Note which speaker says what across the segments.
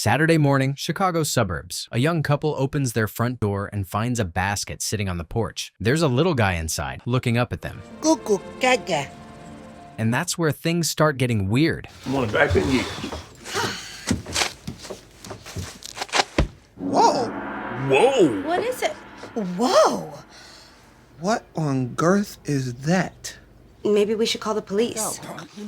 Speaker 1: Saturday morning, Chicago suburbs. A young couple opens their front door and finds a basket sitting on the porch. There's a little guy inside, looking up at them.
Speaker 2: Cuckoo, gaga.
Speaker 1: And that's where things start getting weird.
Speaker 3: I'm on back in years.
Speaker 2: Whoa!
Speaker 3: Whoa!
Speaker 4: What is it?
Speaker 2: Whoa! What on girth is that?
Speaker 4: Maybe we should call the police.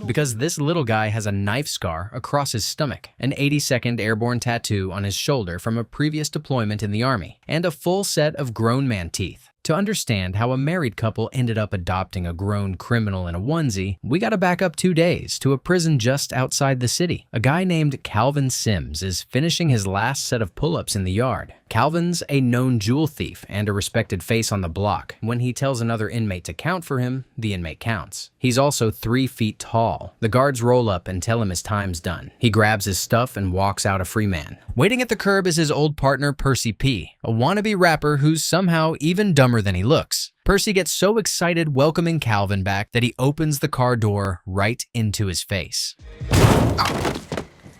Speaker 1: Because this little guy has a knife scar across his stomach, an 82nd airborne tattoo on his shoulder from a previous deployment in the Army, and a full set of grown man teeth. To understand how a married couple ended up adopting a grown criminal in a onesie, we gotta back up 2 days to a prison just outside the city. A guy named Calvin Sims is finishing his last set of pull-ups in the yard. Calvin's a known jewel thief and a respected face on the block. When he tells another inmate to count for him, the inmate counts. He's also 3 feet tall. The guards roll up and tell him his time's done. He grabs his stuff and walks out a free man. Waiting at the curb is his old partner Percy P., a wannabe rapper who's somehow even dumber than he looks. Percy gets so excited welcoming Calvin back that he opens the car door right into his face.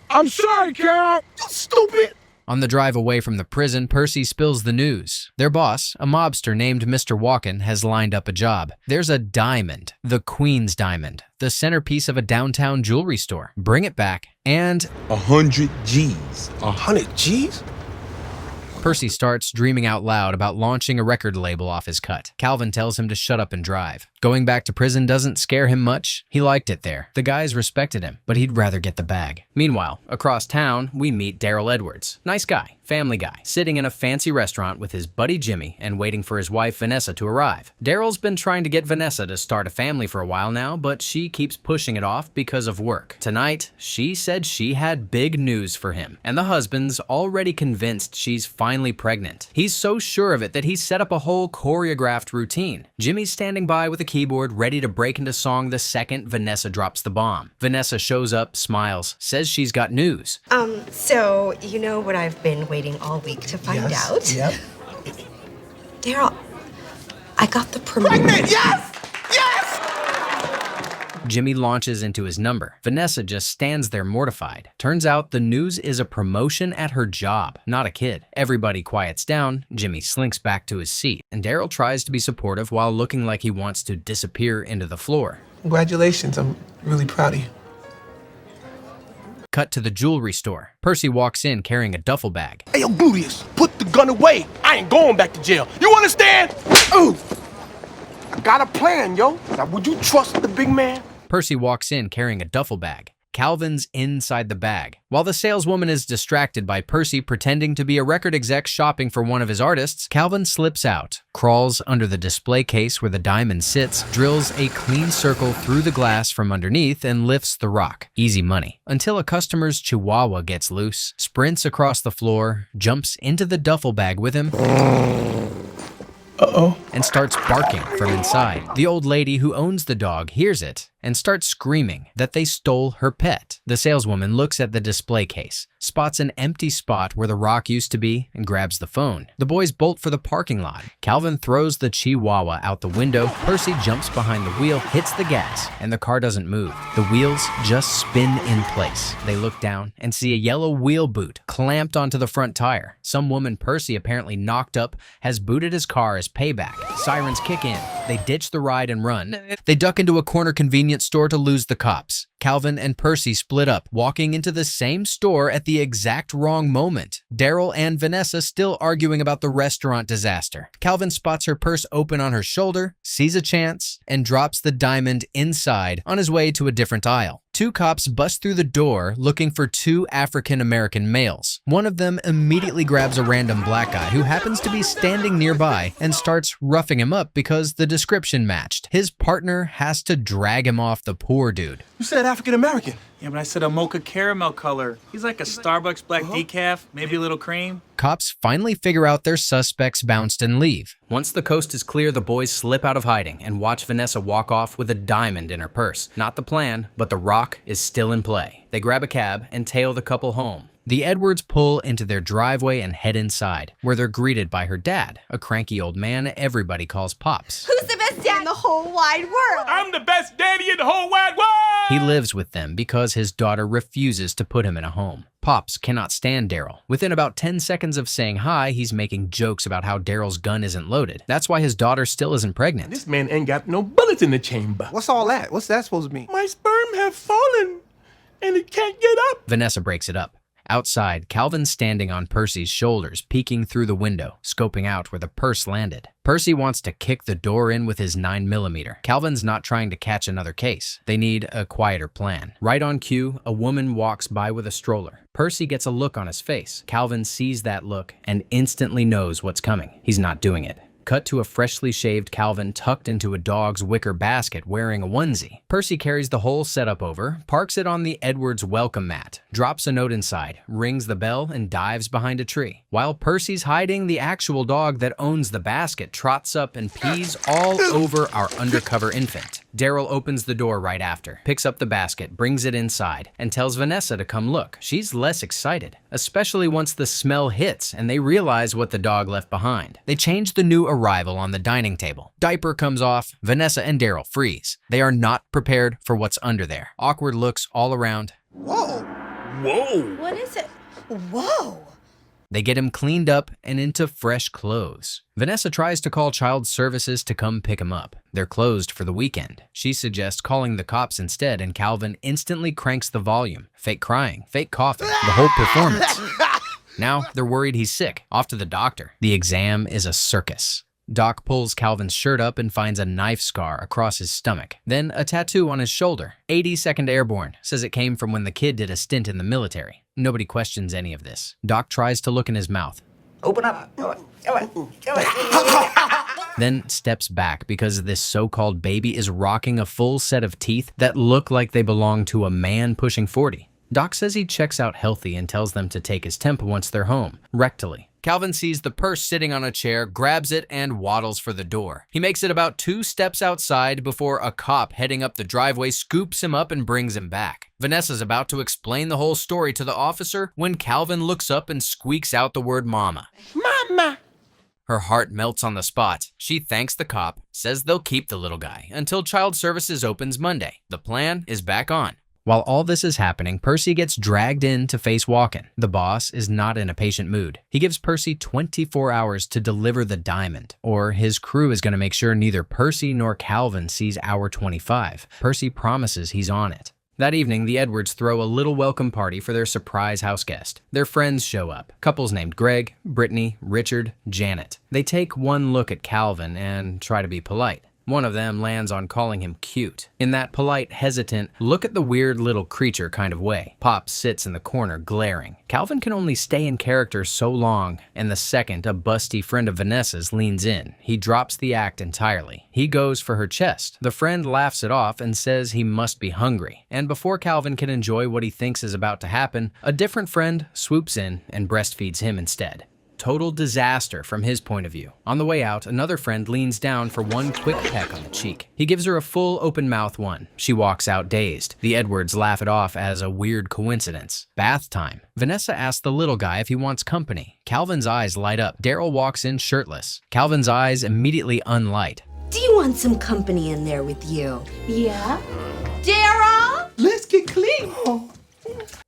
Speaker 3: I'm sorry, Carol! You stupid!
Speaker 1: On the drive away from the prison, Percy spills the news. Their boss, a mobster named Mr. Walken, has lined up a job. There's a diamond, the Queen's Diamond, the centerpiece of a downtown jewelry store. Bring it back, and
Speaker 3: 100 G's. 100 G's?
Speaker 1: Percy starts dreaming out loud about launching a record label off his cut. Calvin tells him to shut up and drive. Going back to prison doesn't scare him much. He liked it there. The guys respected him, but he'd rather get the bag. Meanwhile, across town, we meet Daryl Edwards. Nice guy, family guy, sitting in a fancy restaurant with his buddy Jimmy and waiting for his wife Vanessa to arrive. Daryl's been trying to get Vanessa to start a family for a while now, but she keeps pushing it off because of work. Tonight, she said she had big news for him, and the husband's already convinced she's finally pregnant. He's so sure of it that he's set up a whole choreographed routine. Jimmy's standing by with a keyboard ready to break into song the second Vanessa drops the bomb. Vanessa shows up, smiles, says she's got news.
Speaker 4: So you know what I've been waiting all week to find out?
Speaker 2: Yep.
Speaker 4: Daryl, I got the promotion.
Speaker 2: Pregnant! Yes! Yes!
Speaker 1: Jimmy launches into his number. Vanessa just stands there mortified. Turns out the news is a promotion at her job, not a kid. Everybody quiets down, Jimmy slinks back to his seat, and Daryl tries to be supportive while looking like he wants to disappear into the floor.
Speaker 2: Congratulations, I'm really proud of you.
Speaker 1: Cut to the jewelry store. Percy walks in carrying a duffel bag.
Speaker 3: Hey, yo, Gluteus, put the gun away. I ain't going back to jail. You understand? Ooh! I got a plan, yo. Now, would you trust the big man?
Speaker 1: Percy walks in carrying a duffel bag. Calvin's inside the bag. While the saleswoman is distracted by Percy pretending to be a record exec shopping for one of his artists, Calvin slips out, crawls under the display case where the diamond sits, drills a clean circle through the glass from underneath, and lifts the rock. Easy money. Until a customer's chihuahua gets loose, sprints across the floor, jumps into the duffel bag with him, and starts barking from inside. The old lady who owns the dog hears it and starts screaming that they stole her pet. The saleswoman looks at the display case, spots an empty spot where the rock used to be, and grabs the phone. The boys bolt for the parking lot. Calvin throws the chihuahua out the window. Percy jumps behind the wheel, hits the gas, and the car doesn't move. The wheels just spin in place. They look down and see a yellow wheel boot clamped onto the front tire. Some woman Percy apparently knocked up has booted his car as payback. Sirens kick in. They ditch the ride and run. They duck into a corner convenience store to lose the cops. Calvin and Percy split up, walking into the same store at the exact wrong moment. Daryl and Vanessa still arguing about the restaurant disaster. Calvin spots her purse open on her shoulder, sees a chance, and drops the diamond inside on his way to a different aisle. 2 cops bust through the door looking for 2 African-American males. One of them immediately grabs a random black guy who happens to be standing nearby and starts roughing him up because the description matched. His partner has to drag him off the poor dude.
Speaker 3: You said African-American.
Speaker 5: Yeah, but I said a mocha caramel color. He's like a Starbucks black decaf, maybe a little cream.
Speaker 1: Cops finally figure out their suspects bounced and leave. Once the coast is clear, the boys slip out of hiding and watch Vanessa walk off with a diamond in her purse. Not the plan, but the rock is still in play. They grab a cab and tail the couple home. The Edwards pull into their driveway and head inside, where they're greeted by her dad, a cranky old man everybody calls Pops.
Speaker 4: Who's the best dad in the whole wide world.
Speaker 3: I'm the best daddy in the whole wide world!
Speaker 1: He lives with them because his daughter refuses to put him in a home. Pops cannot stand Daryl. Within about 10 seconds of saying hi, he's making jokes about how Daryl's gun isn't loaded. That's why his daughter still isn't pregnant.
Speaker 3: This man ain't got no bullets in the chamber.
Speaker 2: What's all that? What's that supposed to mean?
Speaker 3: My sperm have fallen, and it can't get up.
Speaker 1: Vanessa breaks it up. Outside, Calvin's standing on Percy's shoulders, peeking through the window, scoping out where the purse landed. Percy wants to kick the door in with his 9mm. Calvin's not trying to catch another case. They need a quieter plan. Right on cue, a woman walks by with a stroller. Percy gets a look on his face. Calvin sees that look and instantly knows what's coming. He's not doing it. Cut to a freshly shaved Calvin tucked into a dog's wicker basket wearing a onesie. Percy carries the whole setup over, parks it on the Edwards welcome mat, drops a note inside, rings the bell, and dives behind a tree. While Percy's hiding, the actual dog that owns the basket trots up and pees all over our undercover infant. Daryl opens the door right after, picks up the basket, brings it inside, and tells Vanessa to come look. She's less excited, especially once the smell hits and they realize what the dog left behind. They change the new arrival on the dining table. Diaper comes off, Vanessa and Daryl freeze. They are not prepared for what's under there. Awkward looks all around.
Speaker 2: Whoa!
Speaker 3: Whoa!
Speaker 4: What is it? Whoa.
Speaker 1: They get him cleaned up and into fresh clothes. Vanessa tries to call child services to come pick him up. They're closed for the weekend. She suggests calling the cops instead, and Calvin instantly cranks the volume. Fake crying, fake coughing, the whole performance. Now they're worried he's sick. Off to the doctor. The exam is a circus. Doc pulls Calvin's shirt up and finds a knife scar across his stomach, then a tattoo on his shoulder. 82nd Airborne, says it came from when the kid did a stint in the military. Nobody questions any of this. Doc tries to look in his mouth.
Speaker 4: Open up.
Speaker 1: Then steps back because this so-called baby is rocking a full set of teeth that look like they belong to a man pushing 40. Doc says he checks out healthy and tells them to take his temp once they're home, rectally. Calvin sees the purse sitting on a chair, grabs it, and waddles for the door. He makes it about 2 steps outside before a cop heading up the driveway scoops him up and brings him back. Vanessa's about to explain the whole story to the officer when Calvin looks up and squeaks out the word mama.
Speaker 3: Mama!
Speaker 1: Her heart melts on the spot. She thanks the cop, says they'll keep the little guy until child services opens Monday. The plan is back on. While all this is happening, Percy gets dragged in to face Walken. The boss is not in a patient mood. He gives Percy 24 hours to deliver the diamond, or his crew is going to make sure neither Percy nor Calvin sees hour 25. Percy promises he's on it. That evening, the Edwards throw a little welcome party for their surprise house guest. Their friends show up, couples named Greg, Brittany, Richard, Janet. They take one look at Calvin and try to be polite. One of them lands on calling him cute. In that polite, hesitant, look at the weird little creature kind of way. Pop sits in the corner, glaring. Calvin can only stay in character so long, and the second a busty friend of Vanessa's leans in, he drops the act entirely. He goes for her chest. The friend laughs it off and says he must be hungry. And before Calvin can enjoy what he thinks is about to happen, a different friend swoops in and breastfeeds him instead. Total disaster from his point of view. On the way out, another friend leans down for one quick peck on the cheek. He gives her a full open mouth one. She walks out dazed. The Edwards laugh it off as a weird coincidence. Bath time. Vanessa asks the little guy if he wants company. Calvin's eyes light up. Daryl walks in shirtless. Calvin's eyes immediately unlight.
Speaker 6: Do you want some company in there with you? Yeah? Daryl?
Speaker 2: Let's get clean.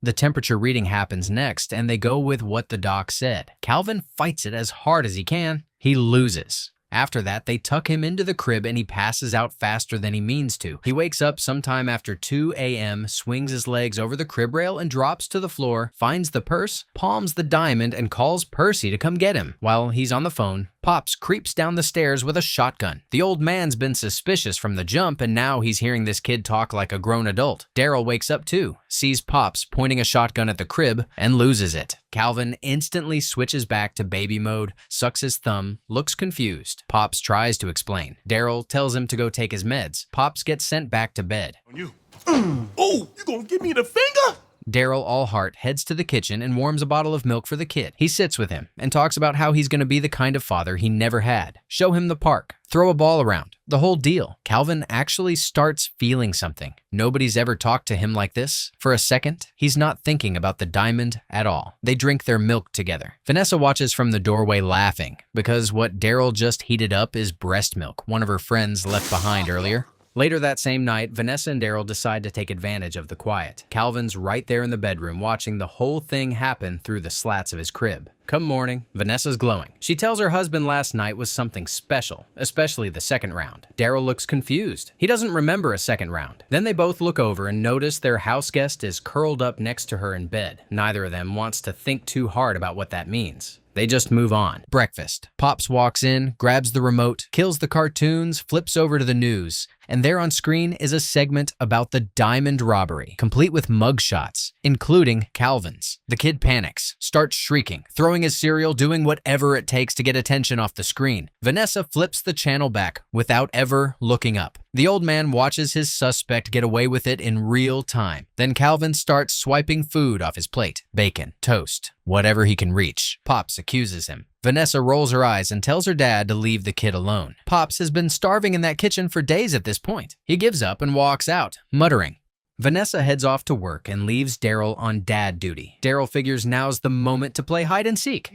Speaker 1: The temperature reading happens next, and they go with what the doc said. Calvin fights it as hard as he can. He loses. After that, they tuck him into the crib and he passes out faster than he means to. He wakes up sometime after 2 a.m., swings his legs over the crib rail and drops to the floor, finds the purse, palms the diamond, and calls Percy to come get him. While he's on the phone, Pops creeps down the stairs with a shotgun. The old man's been suspicious from the jump, and now he's hearing this kid talk like a grown adult. Daryl wakes up too, sees Pops pointing a shotgun at the crib, and loses it. Calvin instantly switches back to baby mode, sucks his thumb, looks confused. Pops tries to explain. Daryl tells him to go take his meds. Pops gets sent back to bed.
Speaker 3: You. Oh, you gonna give me the finger?
Speaker 1: Daryl Allhart heads to the kitchen and warms a bottle of milk for the kid. He sits with him and talks about how he's going to be the kind of father he never had. Show him the park. Throw a ball around. The whole deal. Calvin actually starts feeling something. Nobody's ever talked to him like this. For a second, he's not thinking about the diamond at all. They drink their milk together. Vanessa watches from the doorway laughing because what Daryl just heated up is breast milk one of her friends left behind earlier. Later that same night, Vanessa and Daryl decide to take advantage of the quiet. Calvin's right there in the bedroom watching the whole thing happen through the slats of his crib. Come morning, Vanessa's glowing. She tells her husband last night was something special, especially the second round. Daryl looks confused. He doesn't remember a second round. Then they both look over and notice their house guest is curled up next to her in bed. Neither of them wants to think too hard about what that means. They just move on. Breakfast. Pops walks in, grabs the remote, kills the cartoons, flips over to the news, and there on screen is a segment about the diamond robbery, complete with mugshots, including Calvin's. The kid panics, starts shrieking, throwing his cereal, doing whatever it takes to get attention off the screen. Vanessa flips the channel back without ever looking up. The old man watches his suspect get away with it in real time. Then Calvin starts swiping food off his plate. Bacon, toast, whatever he can reach. Pops accuses him. Vanessa rolls her eyes and tells her dad to leave the kid alone. Pops has been starving in that kitchen for days at this point. He gives up and walks out, muttering. Vanessa heads off to work and leaves Daryl on dad duty. Daryl figures now's the moment to play hide and seek.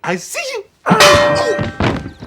Speaker 3: I see you.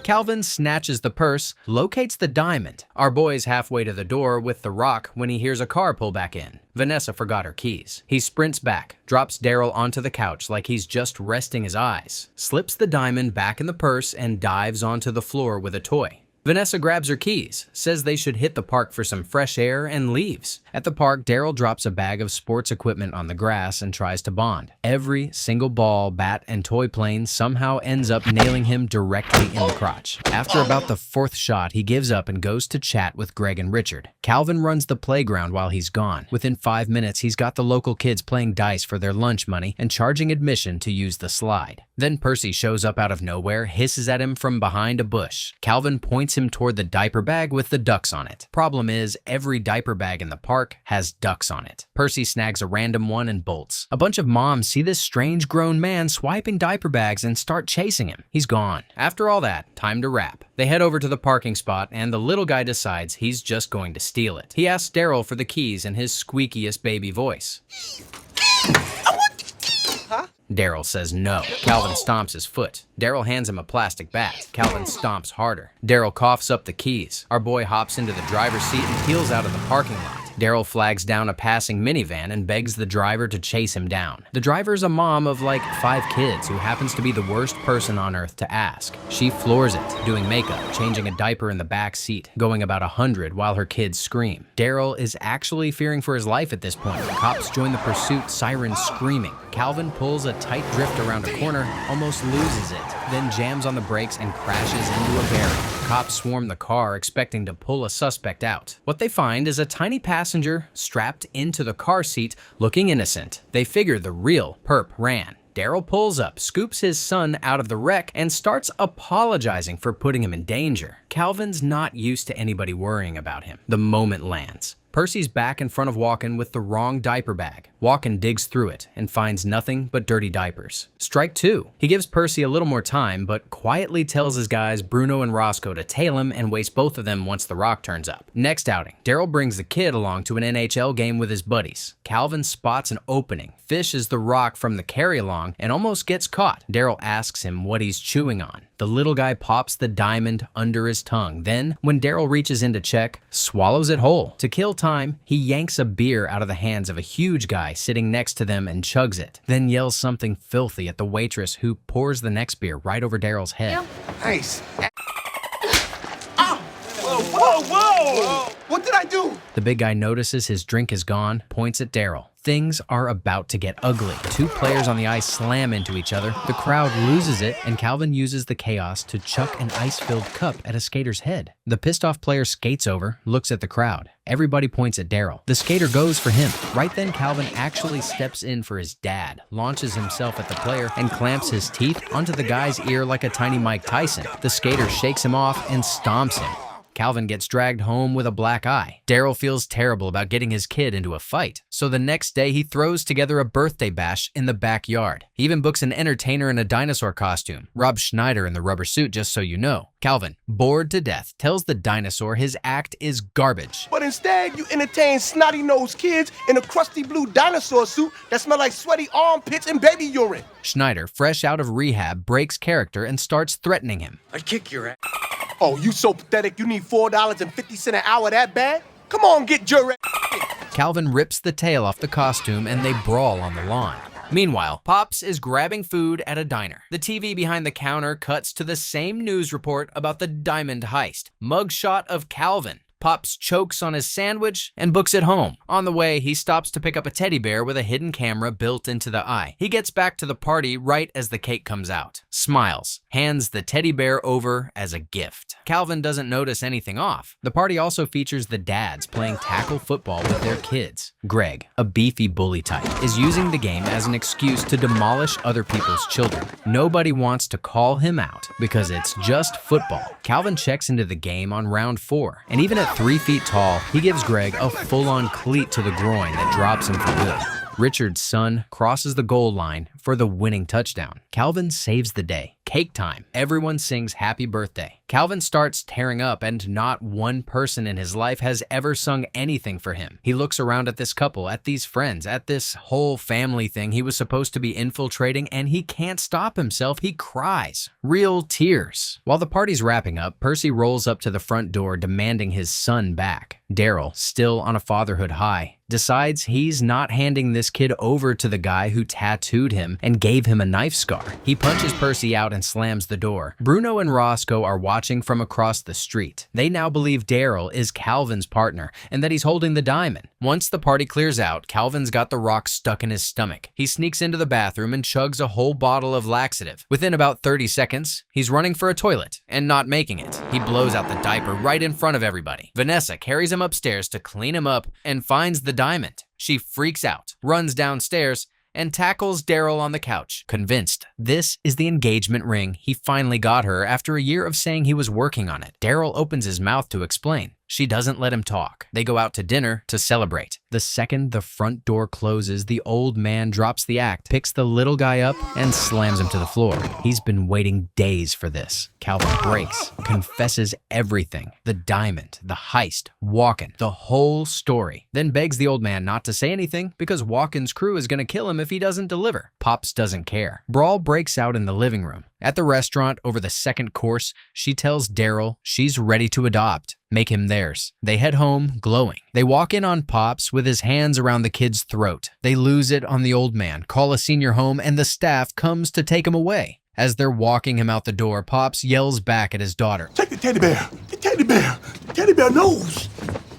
Speaker 1: Calvin snatches the purse, locates the diamond. Our boy's halfway to the door with the rock when he hears a car pull back in. Vanessa forgot her keys. He sprints back, drops Daryl onto the couch like he's just resting his eyes, slips the diamond back in the purse, and dives onto the floor with a toy. Vanessa grabs her keys, says they should hit the park for some fresh air, and leaves. At the park, Daryl drops a bag of sports equipment on the grass and tries to bond. Every single ball, bat, and toy plane somehow ends up nailing him directly in the crotch. After about the fourth shot, he gives up and goes to chat with Greg and Richard. Calvin runs the playground while he's gone. Within 5 minutes, he's got the local kids playing dice for their lunch money and charging admission to use the slide. Then Percy shows up out of nowhere, hisses at him from behind a bush. Calvin points him toward the diaper bag with the ducks on it. Problem is, every diaper bag in the park has ducks on it. Percy snags a random one and bolts. A bunch of moms see this strange grown man swiping diaper bags and start chasing him. He's gone. After all that, time to wrap. They head over to the parking spot and the little guy decides he's just going to steal it. He asks Daryl for the keys in his squeakiest baby voice. Daryl says no. Calvin stomps his foot. Daryl hands him a plastic bat. Calvin stomps harder. Daryl coughs up the keys. Our boy hops into the driver's seat and peels out of the parking lot. Daryl flags down a passing minivan and begs the driver to chase him down. The driver's a mom of like 5 kids who happens to be the worst person on earth to ask. She floors it, doing makeup, changing a diaper in the back seat, going about 100 while her kids scream. Daryl is actually fearing for his life at this point. Cops join the pursuit, sirens screaming. Calvin pulls a tight drift around a corner, almost loses it, then jams on the brakes and crashes into a barrier. Cops swarm the car, expecting to pull a suspect out. What they find is a tiny passenger strapped into the car seat, looking innocent. They figure the real perp ran. Daryl pulls up, scoops his son out of the wreck, and starts apologizing for putting him in danger. Calvin's not used to anybody worrying about him. The moment lands. Percy's back in front of Walken with the wrong diaper bag. Walken digs through it and finds nothing but dirty diapers. Strike 2. He gives Percy a little more time, but quietly tells his guys Bruno and Roscoe to tail him and waste both of them once the rock turns up. Next outing, Daryl brings the kid along to an NHL game with his buddies. Calvin spots an opening, fishes the rock from the carry-along, and almost gets caught. Daryl asks him what he's chewing on. The little guy pops the diamond under his tongue. Then, when Daryl reaches in to check, swallows it whole. To kill time, he yanks a beer out of the hands of a huge guy sitting next to them and chugs it. Then yells something filthy at the waitress who pours the next beer right over Daryl's head.
Speaker 3: Nice. Whoa! What did I do?
Speaker 1: The big guy notices his drink is gone, points at Daryl. Things are about to get ugly. 2 players on the ice slam into each other. The crowd loses it, and Calvin uses the chaos to chuck an ice-filled cup at a skater's head. The pissed-off player skates over, looks at the crowd. Everybody points at Daryl. The skater goes for him. Right then, Calvin actually steps in for his dad, launches himself at the player, and clamps his teeth onto the guy's ear like a tiny Mike Tyson. The skater shakes him off and stomps him. Calvin gets dragged home with a black eye. Daryl feels terrible about getting his kid into a fight, so the next day he throws together a birthday bash in the backyard. He even books an entertainer in a dinosaur costume, Rob Schneider in the rubber suit, just so you know. Calvin, bored to death, tells the dinosaur his act is garbage.
Speaker 3: But instead, you entertain snotty-nosed kids in a crusty blue dinosaur suit that smell like sweaty armpits and baby urine.
Speaker 1: Schneider, fresh out of rehab, breaks character and starts threatening him.
Speaker 5: I'd kick your ass.
Speaker 3: Oh, you so pathetic you need $4.50 an hour that bad? Come on, get your
Speaker 1: Calvin rips the tail off the costume and they brawl on the lawn. Meanwhile, Pops is grabbing food at a diner. The TV behind the counter cuts to the same news report about the diamond heist. Mugshot of Calvin. Pops chokes on his sandwich and books it home. On the way, he stops to pick up a teddy bear with a hidden camera built into the eye. He gets back to the party right as the cake comes out. Smiles, hands the teddy bear over as a gift. Calvin doesn't notice anything off. The party also features the dads playing tackle football with their kids. Greg, a beefy bully type, is using the game as an excuse to demolish other people's children. Nobody wants to call him out because it's just football. Calvin checks into the game on round 4, and even at 3 feet tall, he gives Greg a full-on cleat to the groin that drops him for good. Richard's son crosses the goal line for the winning touchdown. Calvin saves the day. Cake time. Everyone sings happy birthday. Calvin starts tearing up and not one person in his life has ever sung anything for him. He looks around at this couple, at these friends, at this whole family thing he was supposed to be infiltrating, and he can't stop himself. He cries. Real tears. While the party's wrapping up, Percy rolls up to the front door demanding his son back. Daryl, still on a fatherhood high, decides he's not handing this kid over to the guy who tattooed him and gave him a knife scar. He punches Percy out and slams the door. Bruno and Roscoe are watching from across the street. They now believe Daryl is Calvin's partner and that he's holding the diamond. Once the party clears out, Calvin's got the rock stuck in his stomach. He sneaks into the bathroom and chugs a whole bottle of laxative. Within about 30 seconds, he's running for a toilet and not making it. He blows out the diaper right in front of everybody. Vanessa carries him upstairs to clean him up and finds the diamond. She freaks out, runs downstairs, and tackles Daryl on the couch, convinced this is the engagement ring he finally got her after a year of saying he was working on it. Daryl opens his mouth to explain. She doesn't let him talk. They go out to dinner to celebrate. The second the front door closes, the old man drops the act, picks the little guy up, and slams him to the floor. He's been waiting days for this. Calvin breaks, confesses everything. The diamond, the heist, Walken, the whole story. Then begs the old man not to say anything because Walken's crew is going to kill him if he doesn't deliver. Pops doesn't care. Brawl breaks out in the living room. At the restaurant, over the second course, she tells Daryl she's ready to adopt. Make him theirs. They head home, glowing. They walk in on Pops with his hands around the kid's throat. They lose it on the old man, call a senior home, and the staff comes to take him away. As they're walking him out the door, Pops yells back at his daughter.
Speaker 3: Take the teddy bear. The teddy bear. The teddy bear knows.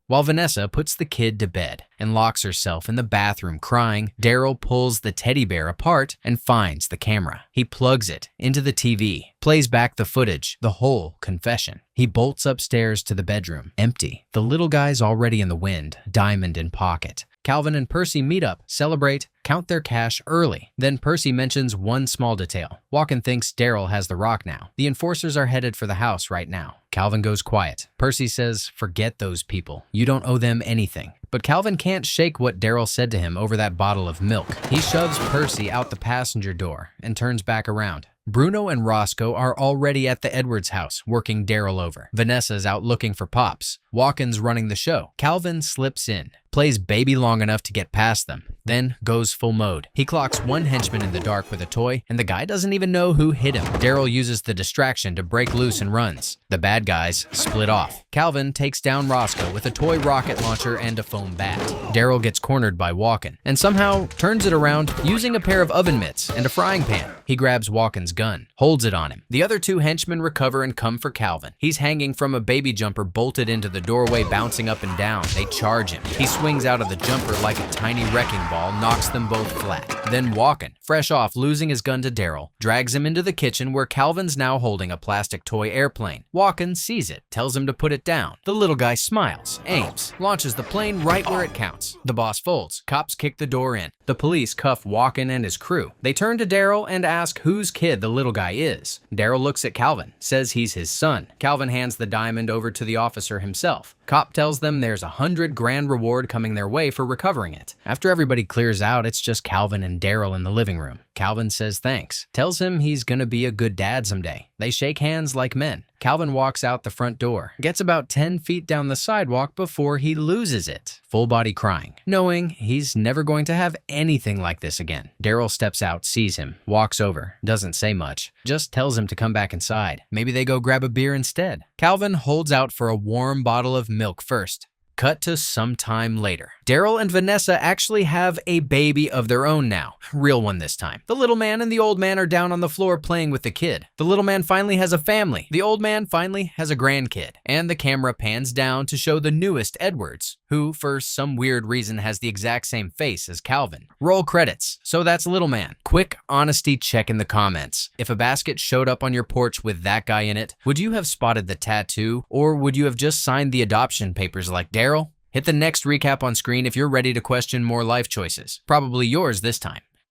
Speaker 1: While Vanessa puts the kid to bed and locks herself in the bathroom crying, Daryl pulls the teddy bear apart and finds the camera. He plugs it into the TV, plays back the footage, the whole confession. He bolts upstairs to the bedroom, empty. The little guy's already in the wind, diamond in pocket. Calvin and Percy meet up, celebrate, count their cash early. Then Percy mentions one small detail. Walken thinks Daryl has the rock now. The enforcers are headed for the house right now. Calvin goes quiet. Percy says, forget those people. You don't owe them anything. But Calvin can't shake what Daryl said to him over that bottle of milk. He shoves Percy out the passenger door and turns back around. Bruno and Roscoe are already at the Edwards house, working Daryl over. Vanessa's out looking for Pops. Walken's running the show. Calvin slips in, plays baby long enough to get past them, then goes full mode. He clocks one henchman in the dark with a toy, and the guy doesn't even know who hit him. Daryl uses the distraction to break loose and runs. The bad guys split off. Calvin takes down Roscoe with a toy rocket launcher and a foam bat. Daryl gets cornered by Walken, and somehow turns it around using a pair of oven mitts and a frying pan. He grabs Walken's gun, holds it on him. The other two henchmen recover and come for Calvin. He's hanging from a baby jumper bolted into the doorway, bouncing up and down. They charge him. He swings out of the jumper like a tiny wrecking ball, knocks them both flat. Then Walken, fresh off losing his gun to Daryl, drags him into the kitchen where Calvin's now holding a plastic toy airplane. Walken sees it, tells him to put it it down. The little guy smiles, aims, launches the plane right where it counts. The boss folds. Cops kick the door in. The police cuff Walken and his crew. They turn to Daryl and ask whose kid the little guy is. Daryl looks at Calvin, says he's his son. Calvin hands the diamond over to the officer himself. Cop tells them there's $100 grand reward coming their way for recovering it. After everybody clears out, it's just Calvin and Daryl in the living room. Calvin says thanks, tells him he's gonna be a good dad someday. They shake hands like men. Calvin walks out the front door, gets about 10 feet down the sidewalk before he loses it, full body crying, knowing he's never going to have anything like this again. Daryl steps out, sees him, walks over, doesn't say much, just tells him to come back inside. Maybe they go grab a beer instead. Calvin holds out for a warm bottle of milk first. Cut to some time later. Daryl and Vanessa actually have a baby of their own now. Real one this time. The little man and the old man are down on the floor playing with the kid. The little man finally has a family. The old man finally has a grandkid. And the camera pans down to show the newest Edwards, who for some weird reason has the exact same face as Calvin. Roll credits. So that's little man. Quick honesty check in the comments. If a basket showed up on your porch with that guy in it, would you have spotted the tattoo, or would you have just signed the adoption papers like Daryl? Hit the next recap on screen if you're ready to question more life choices. Probably yours this time.